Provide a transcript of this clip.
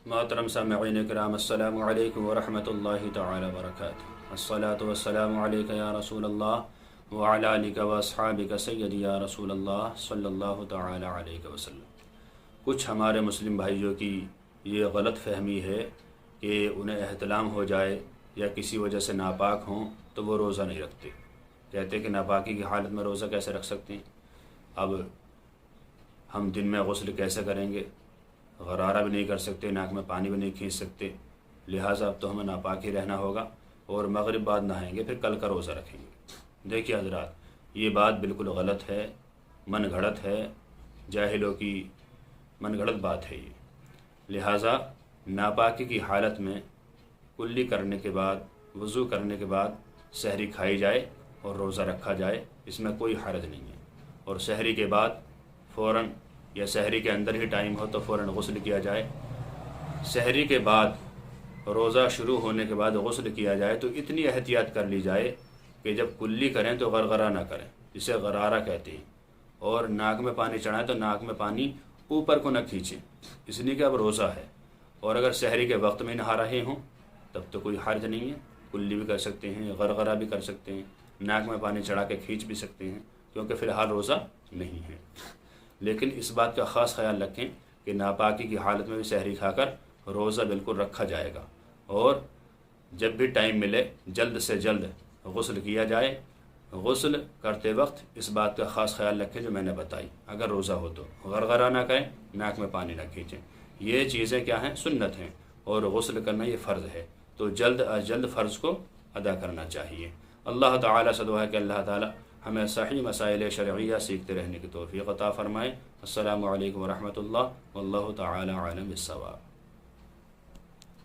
محترم سامعین کرام، السلام علیکم ورحمۃ اللہ تعالی وبرکاتہ۔ الصلاۃ والسلام علیک یا رسول اللہ وعلی آلک واصحابک سیدی یا رسول اللہ صلی اللہ تعالی علیہ وسلم۔ کچھ ہمارے مسلم بھائیوں کی یہ غلط فہمی ہے کہ انہیں احتلام ہو جائے یا کسی وجہ سے ناپاک ہوں تو وہ روزہ نہیں رکھتے۔ کہتے کہ ناپاکی کی حالت میں روزہ کیسے رکھ سکتے ہیں؟ اب ہم دن میں غسل کیسے کریں گے؟ غرارہ بھی نہیں کر سکتے، ناک میں پانی بھی نہیں کھینچ سکتے، لہٰذا اب تو ہمیں ناپاک ہی رہنا ہوگا اور مغرب بعد نہائیں گے، پھر کل کا روزہ رکھیں گے۔ دیکھیے حضرات، یہ بات بالکل غلط ہے، من گھڑت ہے، جاہلوں کی من گھڑت بات ہے یہ۔ لہٰذا ناپاکی کی حالت میں کلی کرنے کے بعد، وضو کرنے کے بعد سحری کھائی جائے اور روزہ رکھا جائے، اس میں کوئی حرج نہیں ہے۔ اور سحری کے بعد فوراً یا سحری کے اندر ہی ٹائم ہو تو فوراً غسل کیا جائے۔ سحری کے بعد روزہ شروع ہونے کے بعد غسل کیا جائے تو اتنی احتیاط کر لی جائے کہ جب کلی کریں تو غرغرہ نہ کریں، جسے غرارہ کہتے ہیں، اور ناک میں پانی چڑھائیں تو ناک میں پانی اوپر کو نہ کھینچیں، اس لیے کہ اب روزہ ہے۔ اور اگر سحری کے وقت میں نہا رہے ہوں تب تو کوئی حرج نہیں ہے، کلی بھی کر سکتے ہیں، غرغرہ بھی کر سکتے ہیں، ناک میں پانی چڑھا کے کھینچ بھی سکتے ہیں، کیونکہ فی الحال روزہ نہیں ہے۔ لیکن اس بات کا خاص خیال رکھیں کہ ناپاکی کی حالت میں بھی سحری کھا کر روزہ بالکل رکھا جائے گا، اور جب بھی ٹائم ملے جلد سے جلد غسل کیا جائے۔ غسل کرتے وقت اس بات کا خاص خیال رکھیں جو میں نے بتائی، اگر روزہ ہو تو غرغرہ نہ کریں، ناک میں پانی نہ کھینچیں، یہ چیزیں کیا ہیں؟ سنت ہیں، اور غسل کرنا یہ فرض ہے، تو جلد از جلد فرض کو ادا کرنا چاہیے۔ اللہ تعالیٰ سے دعا ہے کہ اللہ تعالیٰ ہمیں صحیح مسائل شرعیہ سیکھتے رہنے کی توفیق عطا فرمائے۔ السلام علیکم ورحمۃ اللہ واللہ تعالی عالم بالصواب۔